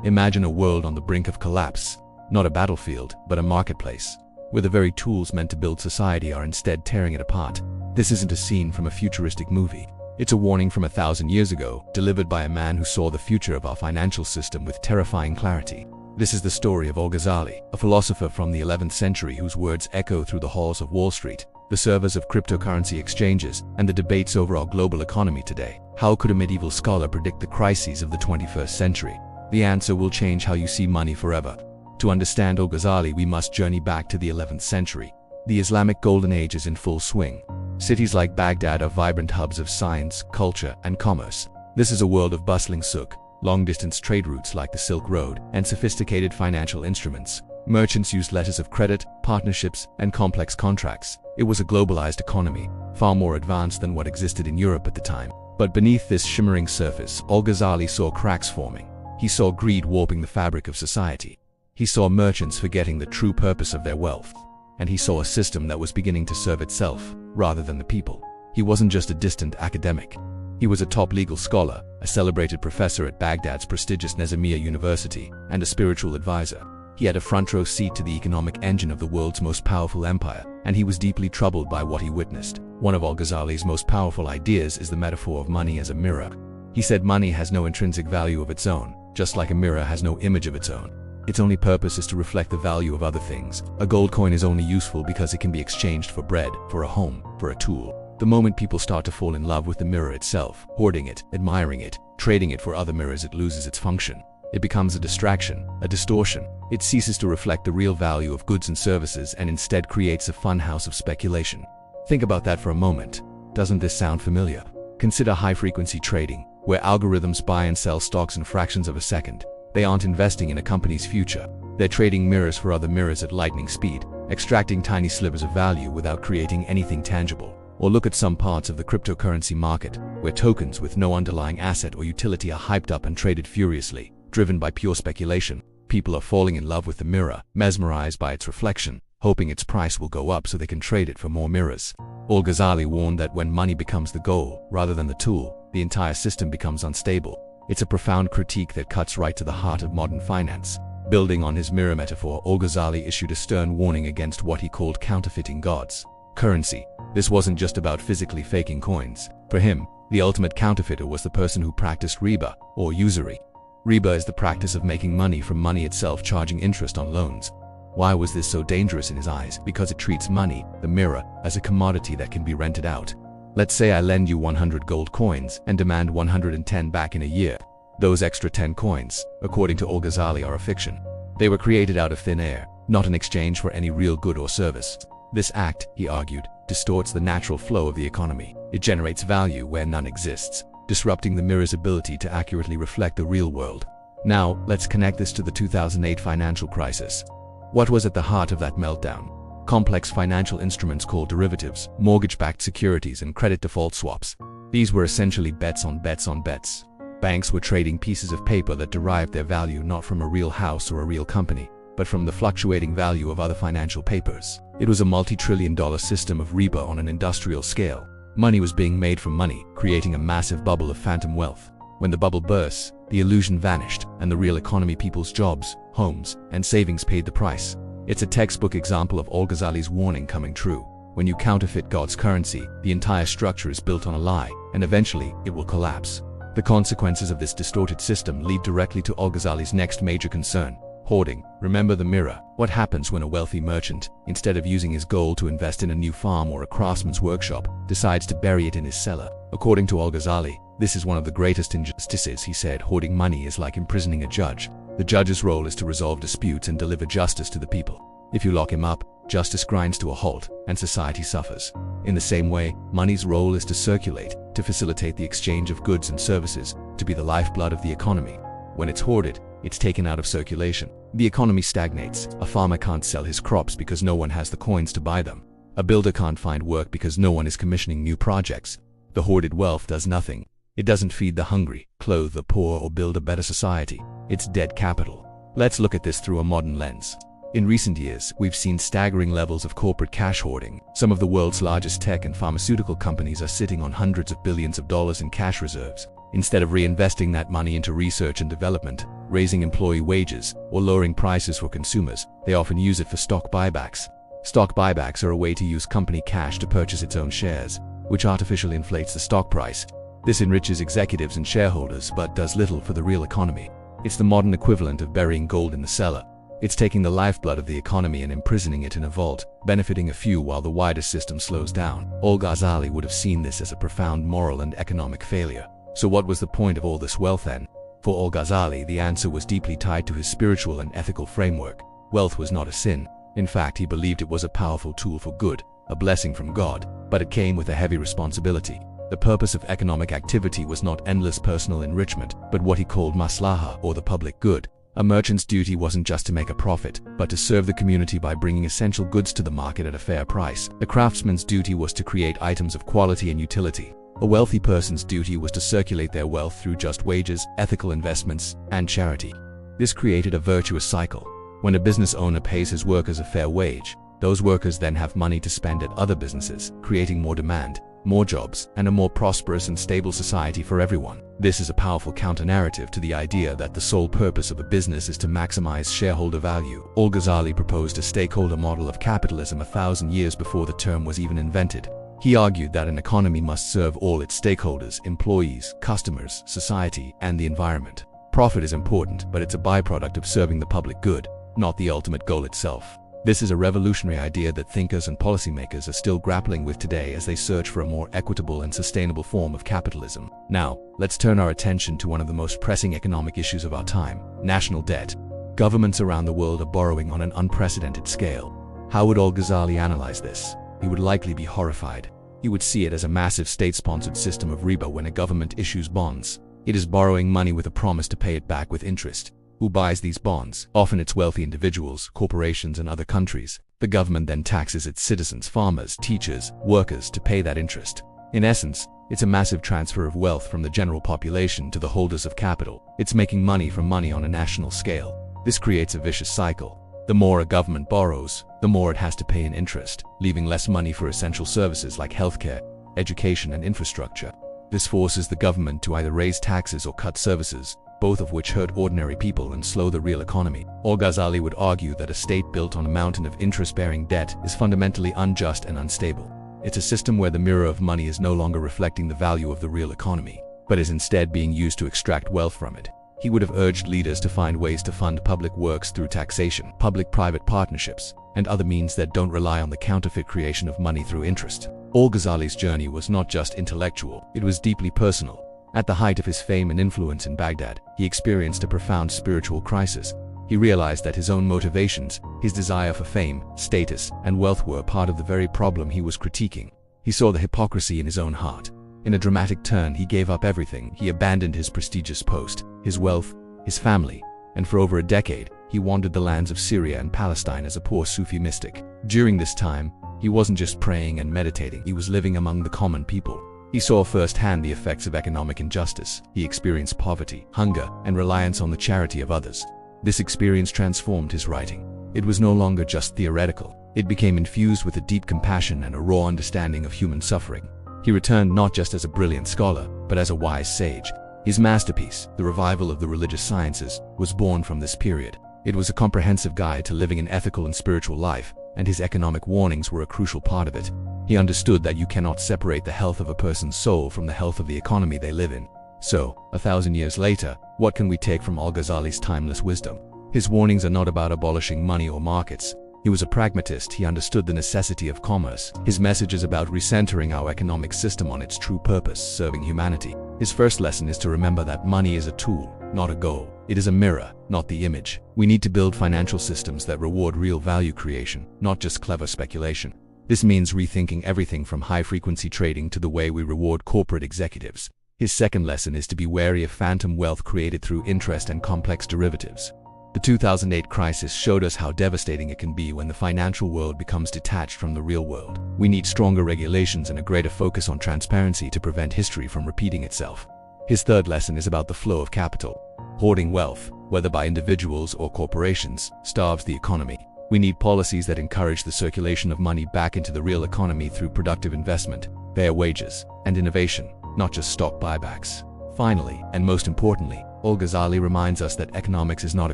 Imagine a world on the brink of collapse, not a battlefield, but a marketplace, where the very tools meant to build society are instead tearing it apart. This isn't a scene from a futuristic movie. It's a warning from 1,000 years ago, delivered by a man who saw the future of our financial system with terrifying clarity. This is the story of Al-Ghazali, a philosopher from the 11th century whose words echo through the halls of Wall Street, the servers of cryptocurrency exchanges, and the debates over our global economy today. How could a medieval scholar predict the crises of the 21st century? The answer will change how you see money forever. To understand Al-Ghazali, we must journey back to the 11th century. The Islamic Golden Age is in full swing. Cities like Baghdad are vibrant hubs of science, culture, and commerce. This is a world of bustling souk, long-distance trade routes like the Silk Road, and sophisticated financial instruments. Merchants used letters of credit, partnerships, and complex contracts. It was a globalized economy, far more advanced than what existed in Europe at the time. But beneath this shimmering surface, Al-Ghazali saw cracks forming. He saw greed warping the fabric of society. He saw merchants forgetting the true purpose of their wealth. And he saw a system that was beginning to serve itself, rather than the people. He wasn't just a distant academic. He was a top legal scholar, a celebrated professor at Baghdad's prestigious Nizamiya University, and a spiritual advisor. He had a front-row seat to the economic engine of the world's most powerful empire, and he was deeply troubled by what he witnessed. One of Al-Ghazali's most powerful ideas is the metaphor of money as a mirror. He said money has no intrinsic value of its own, just like a mirror has no image of its own. Its only purpose is to reflect the value of other things. A gold coin is only useful because it can be exchanged for bread, for a home, for a tool. The moment people start to fall in love with the mirror itself, hoarding it, admiring it, trading it for other mirrors, it loses its function. It becomes a distraction, a distortion. It ceases to reflect the real value of goods and services and instead creates a funhouse of speculation. Think about that for a moment. Doesn't this sound familiar? Consider high-frequency trading, where algorithms buy and sell stocks in fractions of a second. They aren't investing in a company's future. They're trading mirrors for other mirrors at lightning speed, extracting tiny slivers of value without creating anything tangible. Or look at some parts of the cryptocurrency market, where tokens with no underlying asset or utility are hyped up and traded furiously, driven by pure speculation. People are falling in love with the mirror, mesmerized by its reflection, hoping its price will go up so they can trade it for more mirrors. Al-Ghazali warned that when money becomes the goal, rather than the tool, the entire system becomes unstable. It's a profound critique that cuts right to the heart of modern finance. Building on his mirror metaphor, Al-Ghazali issued a stern warning against what he called counterfeiting gods. Currency. This wasn't just about physically faking coins. For him, the ultimate counterfeiter was the person who practiced riba, or usury. Riba is the practice of making money from money itself, charging interest on loans. Why was this so dangerous in his eyes? Because it treats money, the mirror, as a commodity that can be rented out. Let's say I lend you 100 gold coins and demand 110 back in a year. Those extra 10 coins, according to Al-Ghazali, are a fiction. They were created out of thin air, not in exchange for any real good or service. This act, he argued, distorts the natural flow of the economy. It generates value where none exists, disrupting the mirror's ability to accurately reflect the real world. Now, let's connect this to the 2008 financial crisis. What was at the heart of that meltdown? Complex financial instruments called derivatives, mortgage-backed securities, and credit default swaps. These were essentially bets on bets on bets. Banks were trading pieces of paper that derived their value not from a real house or a real company, but from the fluctuating value of other financial papers. It was a multi-trillion-dollar system of riba on an industrial scale. Money was being made from money, creating a massive bubble of phantom wealth. When the bubble burst, the illusion vanished, and the real economy, people's jobs, homes, and savings paid the price. It's a textbook example of Al-Ghazali's warning coming true. When you counterfeit God's currency, the entire structure is built on a lie, and eventually it will collapse. The consequences of this distorted system lead directly to Al-Ghazali's next major concern: hoarding. Remember the mirror. What happens when a wealthy merchant, instead of using his gold to invest in a new farm or a craftsman's workshop, decides to bury it in his cellar? According to Al-Ghazali, this is one of the greatest injustices. He said hoarding money is like imprisoning a judge. The judge's role is to resolve disputes and deliver justice to the people. If you lock him up, justice grinds to a halt, and society suffers. In the same way, money's role is to circulate, to facilitate the exchange of goods and services, to be the lifeblood of the economy. When it's hoarded, it's taken out of circulation. The economy stagnates. A farmer can't sell his crops because no one has the coins to buy them. A builder can't find work because no one is commissioning new projects. The hoarded wealth does nothing. It doesn't feed the hungry, clothe the poor, or build a better society. It's dead capital. Let's look at this through a modern lens. In recent years, we've seen staggering levels of corporate cash hoarding. Some of the world's largest tech and pharmaceutical companies are sitting on hundreds of billions of dollars in cash reserves. Instead of reinvesting that money into research and development, raising employee wages, or lowering prices for consumers, they often use it for stock buybacks. Stock buybacks are a way to use company cash to purchase its own shares, which artificially inflates the stock price. This enriches executives and shareholders but does little for the real economy. It's the modern equivalent of burying gold in the cellar. It's taking the lifeblood of the economy and imprisoning it in a vault, benefiting a few while the wider system slows down. Al-Ghazali would have seen this as a profound moral and economic failure. So what was the point of all this wealth then? For Al-Ghazali, the answer was deeply tied to his spiritual and ethical framework. Wealth was not a sin. In fact, he believed it was a powerful tool for good, a blessing from God, but it came with a heavy responsibility. The purpose of economic activity was not endless personal enrichment, but what he called maslaha, or the public good. A merchant's duty wasn't just to make a profit, but to serve the community by bringing essential goods to the market at a fair price. The craftsman's duty was to create items of quality and utility. A wealthy person's duty was to circulate their wealth through just wages, ethical investments, and charity. This created a virtuous cycle. When a business owner pays his workers a fair wage, those workers then have money to spend at other businesses, creating more demand, more jobs, and a more prosperous and stable society for everyone. This is a powerful counter-narrative to the idea that the sole purpose of a business is to maximize shareholder value. Al-Ghazali proposed a stakeholder model of capitalism 1,000 years before the term was even invented. He argued that an economy must serve all its stakeholders, employees, customers, society, and the environment. Profit is important, but it's a byproduct of serving the public good, not the ultimate goal itself. This is a revolutionary idea that thinkers and policymakers are still grappling with today as they search for a more equitable and sustainable form of capitalism. Now, let's turn our attention to one of the most pressing economic issues of our time: national debt. Governments around the world are borrowing on an unprecedented scale. How would Al-Ghazali analyze this? He would likely be horrified. He would see it as a massive state-sponsored system of riba when a government issues bonds. It is borrowing money with a promise to pay it back with interest. Who buys these bonds? Often it's wealthy individuals, corporations, and other countries. The government then taxes its citizens, farmers, teachers, workers to pay that interest. In essence, it's a massive transfer of wealth from the general population to the holders of capital. It's making money from money on a national scale. This creates a vicious cycle. The more a government borrows, the more it has to pay in interest, leaving less money for essential services like healthcare, education, and infrastructure. This forces the government to either raise taxes or cut services, both of which hurt ordinary people and slow the real economy. Al-Ghazali would argue that a state built on a mountain of interest-bearing debt is fundamentally unjust and unstable. It's a system where the mirror of money is no longer reflecting the value of the real economy, but is instead being used to extract wealth from it. He would have urged leaders to find ways to fund public works through taxation, public-private partnerships, and other means that don't rely on the counterfeit creation of money through interest. Al-Ghazali's journey was not just intellectual, it was deeply personal. At the height of his fame and influence in Baghdad, he experienced a profound spiritual crisis. He realized that his own motivations, his desire for fame, status, and wealth were part of the very problem he was critiquing. He saw the hypocrisy in his own heart. In a dramatic turn, he gave up everything. He abandoned his prestigious post, his wealth, his family, and for over a decade, he wandered the lands of Syria and Palestine as a poor Sufi mystic. During this time, he wasn't just praying and meditating, he was living among the common people. He saw firsthand the effects of economic injustice. He experienced poverty, hunger, and reliance on the charity of others. This experience transformed his writing. It was no longer just theoretical. It became infused with a deep compassion and a raw understanding of human suffering. He returned not just as a brilliant scholar, but as a wise sage. His masterpiece, The Revival of the Religious Sciences, was born from this period. It was a comprehensive guide to living an ethical and spiritual life, and his economic warnings were a crucial part of it. He understood that you cannot separate the health of a person's soul from the health of the economy they live in. So, 1,000 years later, what can we take from Al-Ghazali's timeless wisdom? His warnings are not about abolishing money or markets. He was a pragmatist. He understood the necessity of commerce. His message is about recentering our economic system on its true purpose, serving humanity. His first lesson is to remember that money is a tool, not a goal. It is a mirror, not the image. We need to build financial systems that reward real value creation, not just clever speculation. This means rethinking everything from high-frequency trading to the way we reward corporate executives. His second lesson is to be wary of phantom wealth created through interest and complex derivatives. The 2008 crisis showed us how devastating it can be when the financial world becomes detached from the real world. We need stronger regulations and a greater focus on transparency to prevent history from repeating itself. His third lesson is about the flow of capital. Hoarding wealth, whether by individuals or corporations, starves the economy. We need policies that encourage the circulation of money back into the real economy through productive investment, fair wages, and innovation, not just stock buybacks. Finally, and most importantly, Al-Ghazali reminds us that economics is not a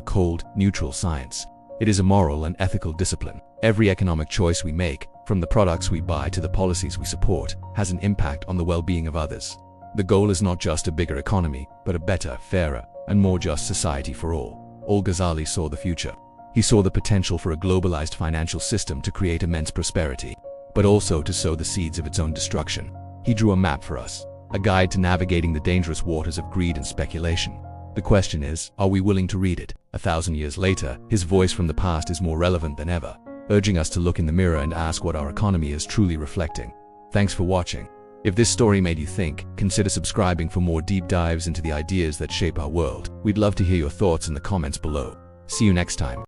cold, neutral science. It is a moral and ethical discipline. Every economic choice we make, from the products we buy to the policies we support, has an impact on the well-being of others. The goal is not just a bigger economy, but a better, fairer, and more just society for all. Al-Ghazali saw the future. He saw the potential for a globalized financial system to create immense prosperity, but also to sow the seeds of its own destruction. He drew a map for us, a guide to navigating the dangerous waters of greed and speculation. The question is, are we willing to read it? 1,000 years later, his voice from the past is more relevant than ever, urging us to look in the mirror and ask what our economy is truly reflecting. Thanks for watching. If this story made you think, consider subscribing for more deep dives into the ideas that shape our world. We'd love to hear your thoughts in the comments below. See you next time.